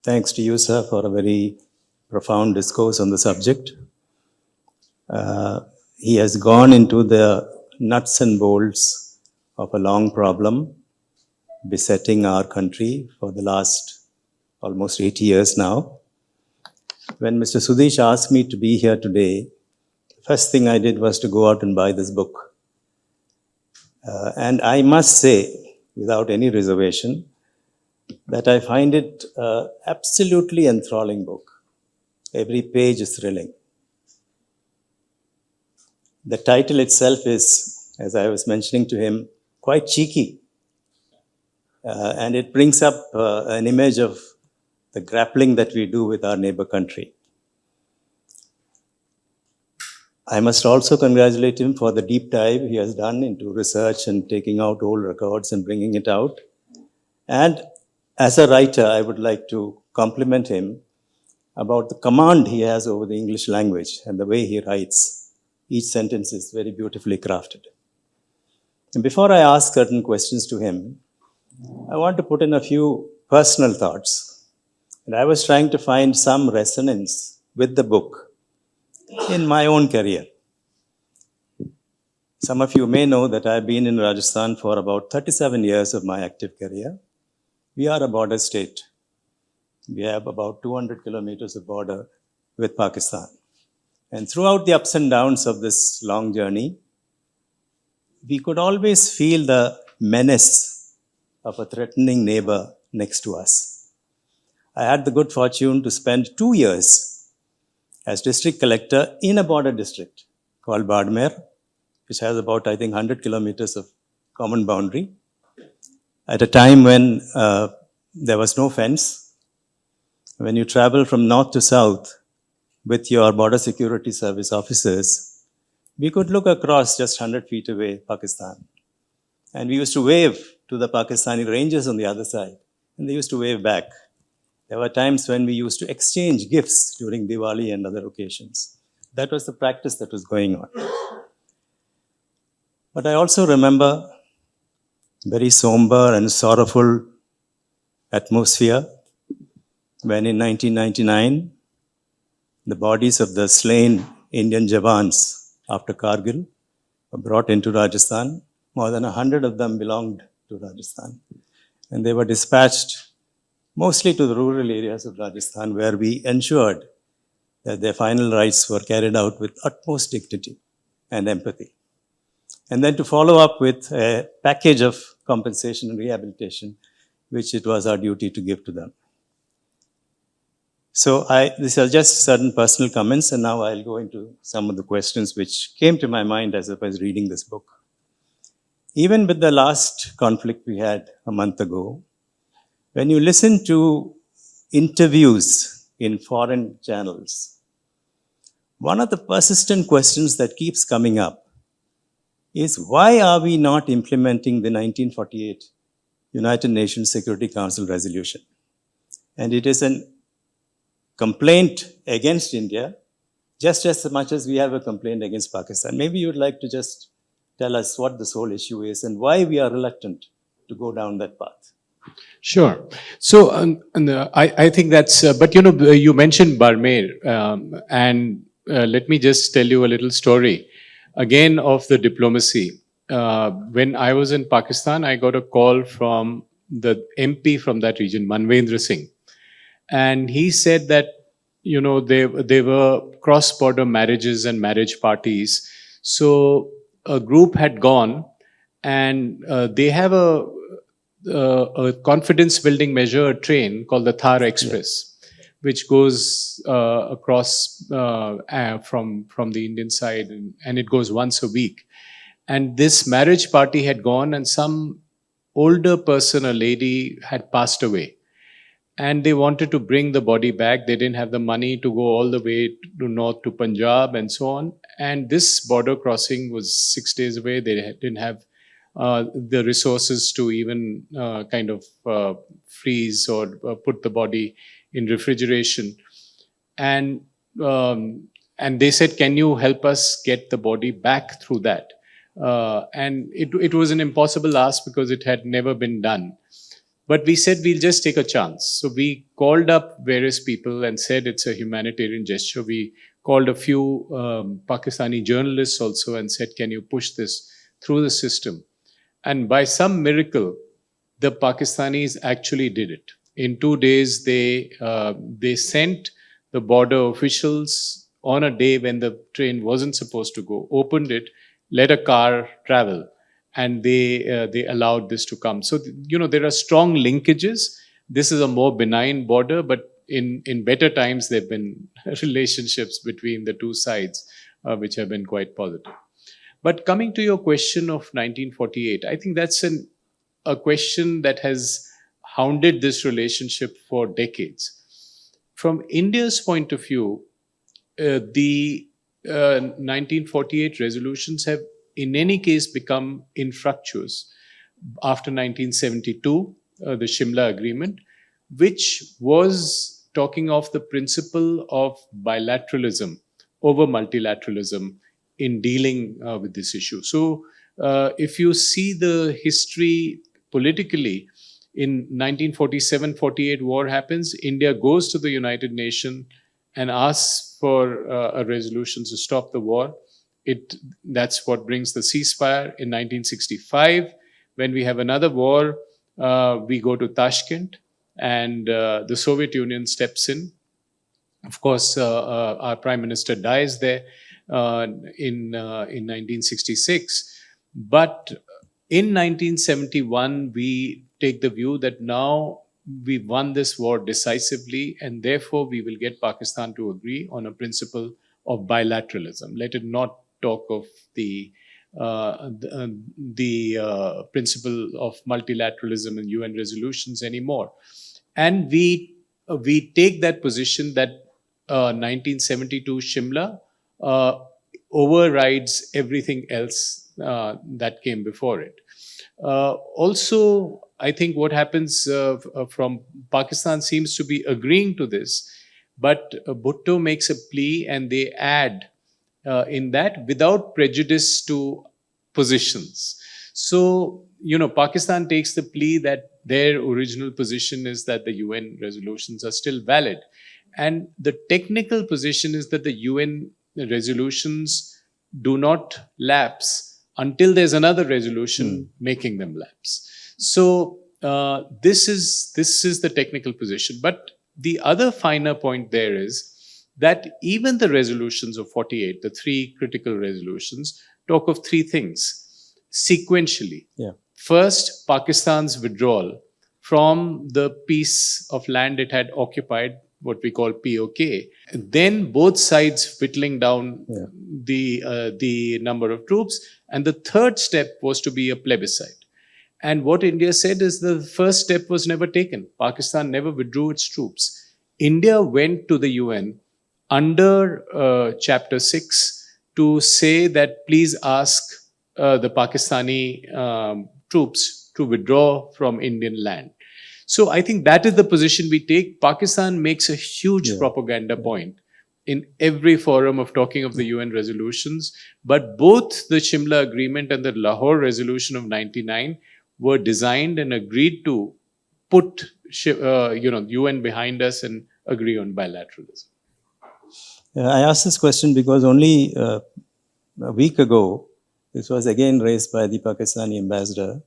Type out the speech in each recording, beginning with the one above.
Thanks to you, sir, for a very profound discourse on the subject. He has gone into the nuts and bolts of a long problem besetting our country for the last almost 80 years now. When Mr. Sudesh asked me to be here today, the first thing I did was to go out and buy this book. And I must say, without any reservation, that I find it an absolutely enthralling book. Every page is thrilling. The title itself is, as I was mentioning to him, quite cheeky. And it brings up an image of the grappling that we do with our neighbor country. I must also congratulate him for the deep dive he has done into research and taking out old records and bringing it out. And as a writer, I would like to compliment him about the command he has over the English language and the way he writes. Each sentence is very beautifully crafted. And before I ask certain questions to him, I want to put in a few personal thoughts. And I was trying to find some resonance with the book in my own career. Some of you may know that I've been in Rajasthan for about 37 years of my active career. We are a border state. We have about 200 kilometers of border with Pakistan. And throughout the ups and downs of this long journey, we could always feel the menace of a threatening neighbor next to us. I had the good fortune to spend 2 years as district collector in a border district called Badmer, which has about, I think, 100 kilometers of common boundary, at a time when there was no fence. When you travel from north to south with your border security service officers, we could look across just 100 feet away, Pakistan. And we used to wave to the Pakistani rangers on the other side, and they used to wave back. There were times when we used to exchange gifts during Diwali and other occasions. That was the practice that was going on. But I also remember very somber and sorrowful atmosphere when in 1999, the bodies of the slain Indian Jawans after Kargil were brought into Rajasthan. More than 100 of them belonged to Rajasthan. And they were dispatched mostly to the rural areas of Rajasthan, where we ensured that their final rites were carried out with utmost dignity and empathy. And then to follow up with a package of compensation and rehabilitation, which it was our duty to give to them. So these are just certain personal comments, and now I'll go into some of the questions which came to my mind as I was reading this book. Even with the last conflict we had a month ago, when you listen to interviews in foreign channels, one of the persistent questions that keeps coming up is, why are we not implementing the 1948 United Nations Security Council resolution? And it is a complaint against India, just as much as we have a complaint against Pakistan. Maybe you'd like to just tell us what this whole issue is and why we are reluctant to go down that path. Sure. So I think that's, but you mentioned Barmer, and let me just tell you a little story, again, of the diplomacy. When I was in Pakistan, I got a call from the MP from that region, Manvendra Singh. And he said that, there were cross-border marriages and marriage parties. So a group had gone, and they have a confidence-building measure train called the Thar Express, which goes across from the Indian side, and it goes once a week. And this marriage party had gone, and some older person, a lady, had passed away. And they wanted to bring the body back. They didn't have the money to go all the way to north to Punjab and so on. And this border crossing was 6 days away. They didn't have the resources to even freeze or put the body in refrigeration. And they said, can you help us get the body back through that? And it was an impossible ask because it had never been done. But we said we'll just take a chance. So we called up various people and said it's a humanitarian gesture. We called a few Pakistani journalists also and said, can you push this through the system? And by some miracle, the Pakistanis actually did it. In 2 days, they sent the border officials on a day when the train wasn't supposed to go, opened it, let a car travel, and they allowed this to come. So there are strong linkages. This is a more benign border, but in better times there have been relationships between the two sides which have been quite positive. But coming to your question of 1948, I think that's a question that has hounded this relationship for decades. From India's point of view, the 1948 resolutions have in any case become infructuous after 1972, the Shimla Agreement, which was talking of the principle of bilateralism over multilateralism in dealing with this issue. So if you see the history politically, in 1947-48 war happens, India goes to the United Nations and asks for a resolution to stop the war. That's what brings the ceasefire. In 1965, when we have another war, we go to Tashkent and the Soviet Union steps in. Of course, our Prime Minister dies there in 1966. But in 1971, we take the view that now we won this war decisively, and therefore we will get Pakistan to agree on a principle of bilateralism. Let it not talk of the principle of multilateralism and UN resolutions anymore. And we take that position that 1972 Shimla overrides everything else that came before it. Also, I think what happens from Pakistan seems to be agreeing to this, but Bhutto makes a plea and they add in that without prejudice to positions. So, Pakistan takes the plea that their original position is that the UN resolutions are still valid. And the technical position is that the UN resolutions do not lapse until there's another resolution making them lapse. So this is the technical position. But the other finer point there is that even the resolutions of 48, the three critical resolutions, talk of three things sequentially. Yeah. First, Pakistan's withdrawal from the piece of land it had occupied, what we call POK. Then both sides whittling down the number of troops. And the third step was to be a plebiscite. And what India said is the first step was never taken. Pakistan never withdrew its troops. India went to the UN under Chapter 6 to say that please ask the Pakistani troops to withdraw from Indian land. So I think that is the position we take. Pakistan makes a huge propaganda point in every forum of talking of the UN resolutions. But both the Shimla Agreement and the Lahore Resolution of 99 were designed and agreed to put UN behind us and agree on bilateralism. I asked this question because only a week ago, this was again raised by the Pakistani ambassador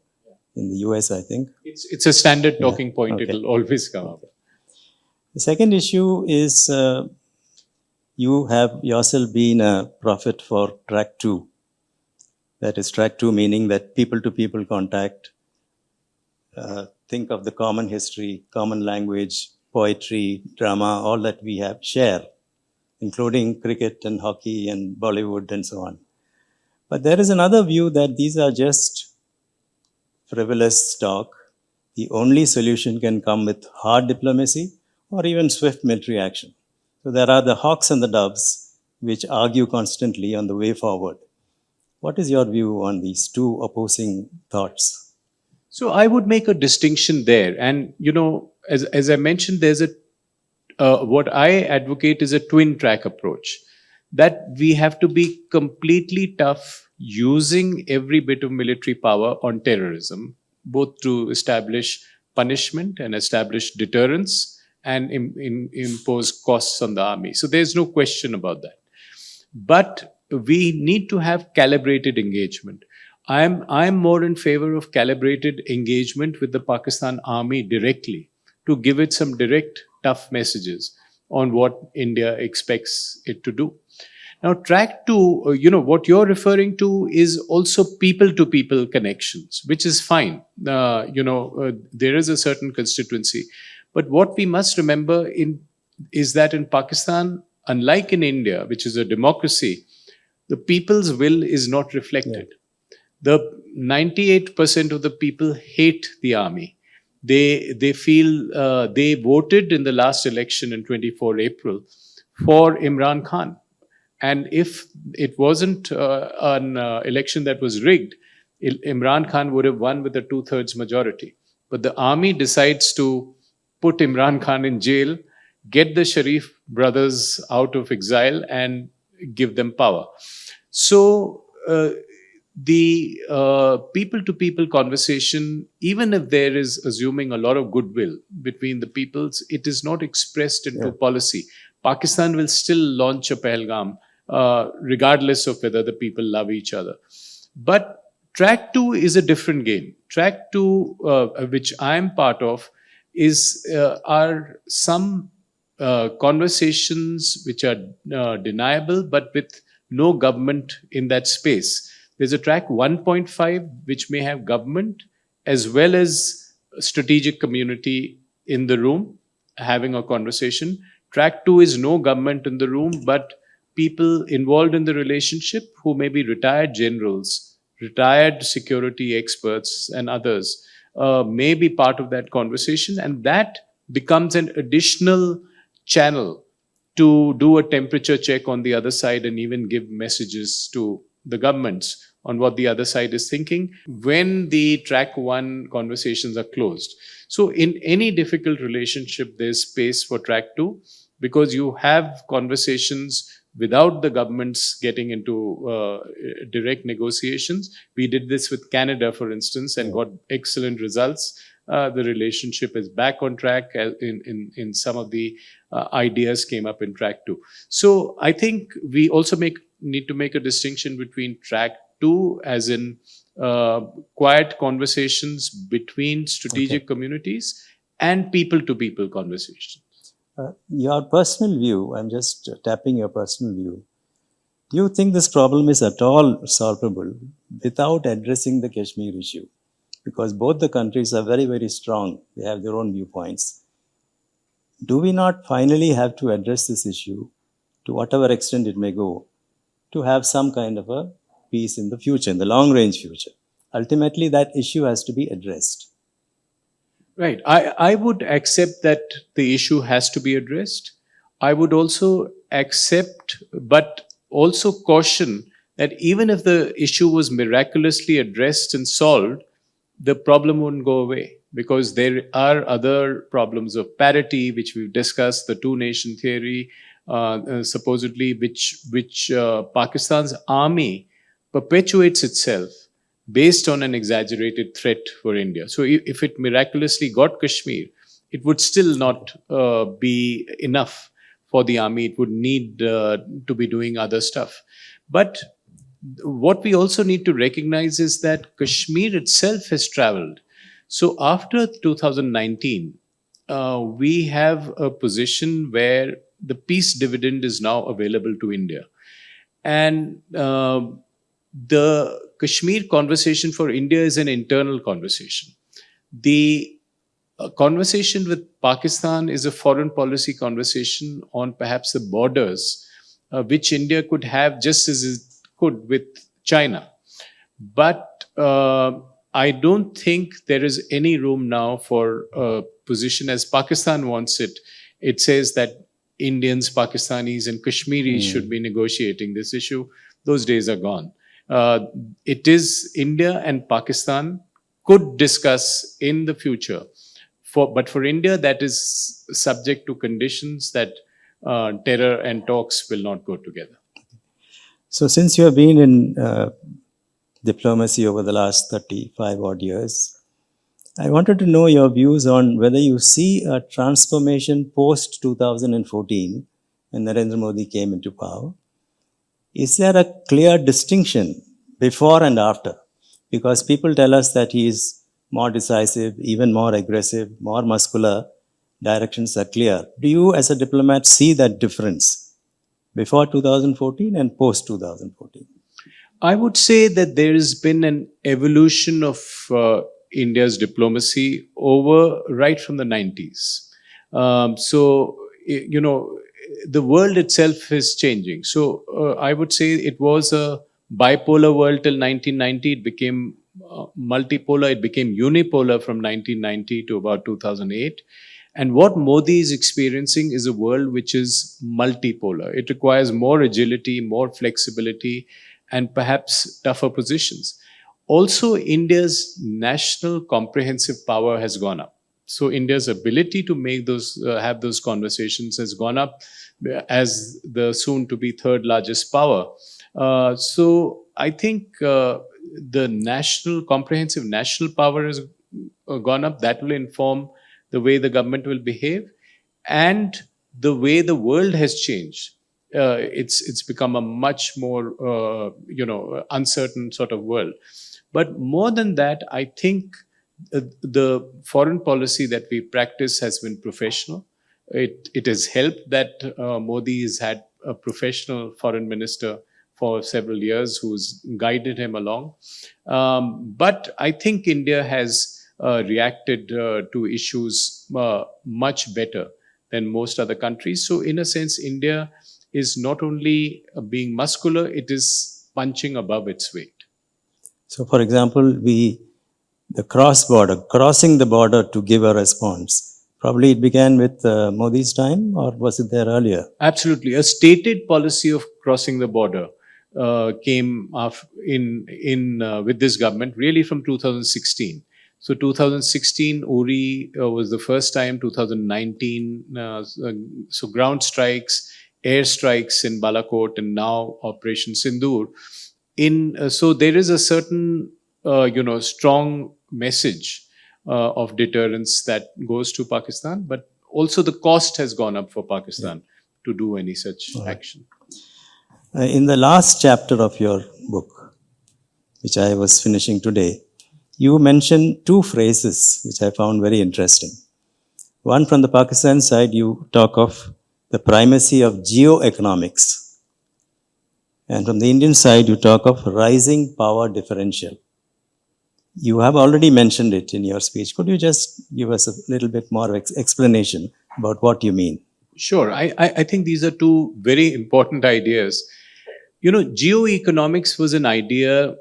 in the US, I think. It's a standard talking point. Okay. It'll always come up. The second issue is you have yourself been a prophet for track 2. That is track 2 meaning that people-to-people contact, think of the common history, common language, poetry, drama, all that we have share, including cricket and hockey and Bollywood and so on. But there is another view that these are just frivolous talk. The only solution can come with hard diplomacy or even swift military action. So there are the hawks and the doves which argue constantly on the way forward. What is your view on these two opposing thoughts? So I would make a distinction there. And, as I mentioned, there's what I advocate is a twin track approach, that we have to be completely tough using every bit of military power on terrorism, both to establish punishment and establish deterrence and impose costs on the army. So there's no question about that. But we need to have calibrated engagement. I'm more in favor of calibrated engagement with the Pakistan army directly to give it some direct, tough messages on what India expects it to do. Now, track two, what you're referring to is also people to people connections, which is fine. There is a certain constituency. But what we must remember is that in Pakistan, unlike in India, which is a democracy, the people's will is not reflected. The 98% of the people hate the army. They feel they voted in the last election in 24 April for Imran Khan. And if it wasn't an election that was rigged, Imran Khan would have won with a 2/3 majority. But the army decides to put Imran Khan in jail, get the Sharif brothers out of exile, and give them power. So the people-to-people conversation, even if there is assuming a lot of goodwill between the peoples, it is not expressed into policy. Pakistan will still launch a Pahalgam, regardless of whether the people love each other. But track two is a different game. Track two, which I am part of, are some conversations which are deniable, but with no government in that space. There's a track 1.5 which may have government as well as strategic community in the room having a conversation. Track 2 is no government in the room, but people involved in the relationship who may be retired generals, retired security experts, and others may be part of that conversation. And that becomes an additional channel to do a temperature check on the other side and even give messages to the governments on what the other side is thinking when the track 1 conversations are closed. So in any difficult relationship, there's space for track 2 because you have conversations without the governments getting into direct negotiations. We did this with Canada, for instance, and got excellent results. The relationship is back on track in some of the ideas came up in track 2. So I think we also need to make a distinction between track 2 as in quiet conversations between strategic communities and people-to-people conversations. Your personal view, I'm just tapping your personal view. Do you think this problem is at all solvable without addressing the Kashmir issue? Because both the countries are very, very strong. They have their own viewpoints. Do we not finally have to address this issue, to whatever extent it may go, to have some kind of a peace in the future, in the long-range future? Ultimately, that issue has to be addressed. Right. I would accept that the issue has to be addressed. I would also accept, but also caution that even if the issue was miraculously addressed and solved, the problem won't go away because there are other problems of parity, which we've discussed, the two-nation theory, supposedly, which Pakistan's army perpetuates itself based on an exaggerated threat for India. So if it miraculously got Kashmir, it would still not be enough for the army. It would need to be doing other stuff. But what we also need to recognize is that Kashmir itself has traveled. So after 2019, we have a position where the peace dividend is now available to India. And the Kashmir conversation for India is an internal conversation. The conversation with Pakistan is a foreign policy conversation on perhaps the borders, which India could have just as it could with China. But I don't think there is any room now for a position as Pakistan wants it. It says that Indians, Pakistanis, and Kashmiris should be negotiating this issue. Those days are gone. It is India and Pakistan could discuss in the future. But for India, that is subject to conditions that terror and talks will not go together. So since you have been in diplomacy over the last 35 odd years, I wanted to know your views on whether you see a transformation post 2014 when Narendra Modi came into power. Is there a clear distinction before and after? Because people tell us that he is more decisive, even more aggressive, more muscular. Directions are clear. Do you, as a diplomat, see that difference before 2014 and post 2014? I would say that there has been an evolution of India's diplomacy over right from the 90s. You know, the world itself is changing. So I would say it was a bipolar world till 1990. It became multipolar. It became unipolar from 1990 to about 2008. And what Modi is experiencing is a world which is multipolar. It requires more agility, more flexibility, and perhaps tougher positions. Also, India's national comprehensive power has gone up. So India's ability to make those have those conversations has gone up as the soon to be third largest power. So I think the national comprehensive national power has gone up. That will inform the way the government will behave and the way the world has changed. It's become a much more uncertain sort of world. But more than that, I think the foreign policy that we practice has been professional. It has helped that Modi has had a professional foreign minister for several years who's guided him along. But I think India has reacted to issues much better than most other countries. So in a sense, India is not only being muscular, it is punching above its weight. So, for example, the crossing the border to give a response, probably it began with Modi's time, or was it there earlier? Absolutely. A stated policy of crossing the border came with this government really from 2016. So 2016, Uri was the first time, 2019, so ground strikes, air strikes in Balakot, and now Operation Sindoor. So there is a certain, strong message of deterrence that goes to Pakistan, but also the cost has gone up for Pakistan to do any such action. In the last chapter of your book, which I was finishing today, you mentioned two phrases which I found very interesting. One, from the Pakistan side, you talk of the primacy of geoeconomics. And from the Indian side, you talk of rising power differential. You have already mentioned it in your speech. Could you just give us a little bit more explanation about what you mean? Sure. I think these are two very important ideas. Geoeconomics was an idea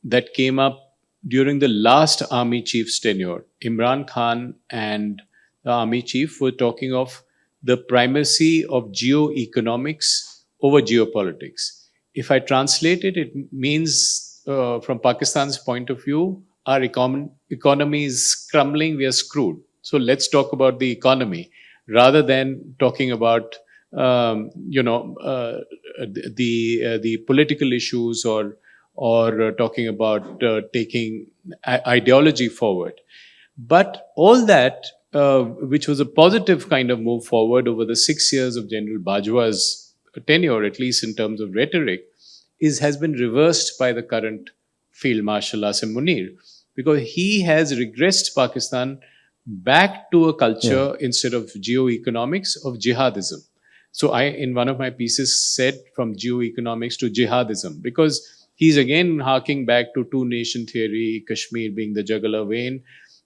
that came up during the last army chief's tenure. Imran Khan and the army chief were talking of the primacy of geoeconomics over geopolitics. If I translate it, it means from Pakistan's point of view, our economy is crumbling, we are screwed. So let's talk about the economy rather than talking about the political issues or talking about taking ideology forward. But all that, which was a positive kind of move forward over the 6 years of General Bajwa's tenure, at least in terms of rhetoric, has been reversed by the current Field Marshal Asim Munir, because he has regressed Pakistan back to a culture instead of geoeconomics of jihadism. So I, in one of my pieces, said from geoeconomics to jihadism, because he's again harking back to two-nation theory, Kashmir being the jugular vein,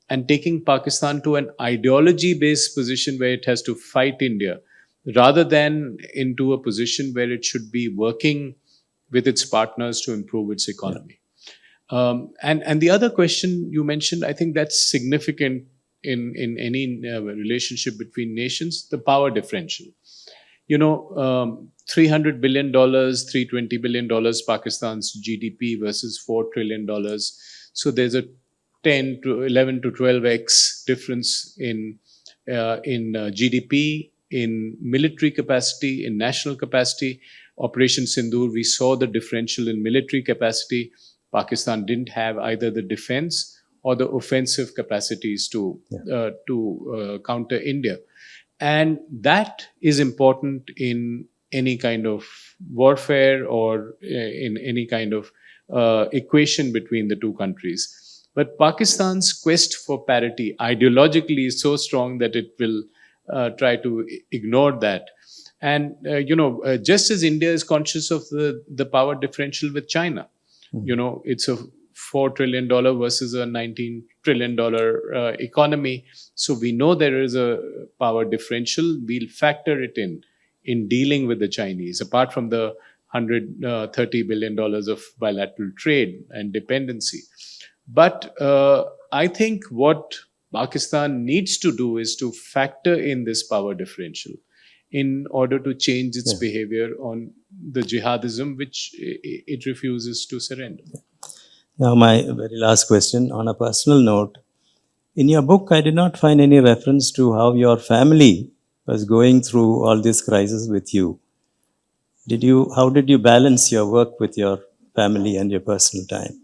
and taking Pakistan to an ideology-based position where it has to fight India, rather than into a position where it should be working with its partners to improve its economy. And the other question you mentioned, I think that's significant in any relationship between nations, the power differential. $300 billion, $320 billion Pakistan's GDP versus $4 trillion. So there's a 10 to 11 to 12x difference in GDP, in military capacity, in national capacity. Operation Sindoor, we saw the differential in military capacity. Pakistan didn't have either the defense or the offensive capacities to counter India. And that is important in any kind of warfare or in any kind of equation between the two countries. But Pakistan's quest for parity ideologically is so strong that it will try to ignore that. And, just as India is conscious of the power differential with China, it's a $4 trillion versus a $19 trillion economy. So we know there is a power differential. We'll factor it in dealing with the Chinese, apart from the $130 billion of bilateral trade and dependency. But I think what Pakistan needs to do is to factor in this power differential in order to change its behavior on the jihadism, which it refuses to surrender. Now, my very last question on a personal note. In your book, I did not find any reference to how your family was going through all this crisis with you. How did you balance your work with your family and your personal time?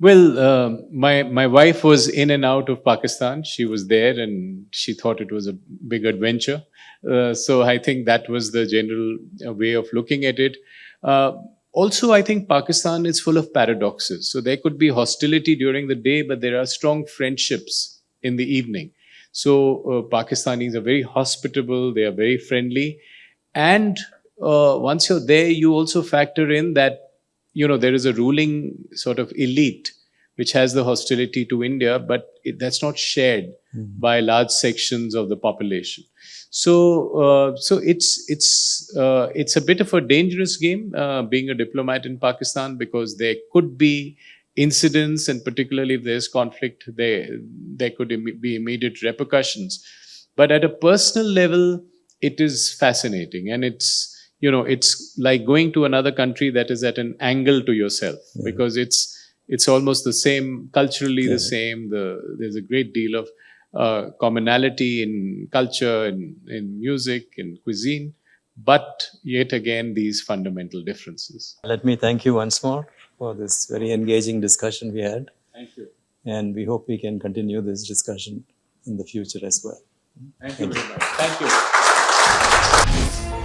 Well, my wife was in and out of Pakistan. She was there and she thought it was a big adventure. So I think that was the general way of looking at it. Also, I think Pakistan is full of paradoxes. So there could be hostility during the day, but there are strong friendships in the evening. So Pakistanis are very hospitable. They are very friendly. And once you're there, you also factor in that there is a ruling sort of elite which has the hostility to India, but that's not shared by large sections of the population. So it's a bit of a dangerous game being a diplomat in Pakistan, because there could be incidents, and particularly if there's conflict, there could be immediate repercussions. But at a personal level, it is fascinating, and it's like going to another country that is at an angle to yourself, because it's almost the same, culturally the same. There's a great deal of commonality in culture, in music, in cuisine, but yet again, these fundamental differences. Let me thank you once more for this very engaging discussion we had. Thank you. And we hope we can continue this discussion in the future as well. Thank you very much. Thank you.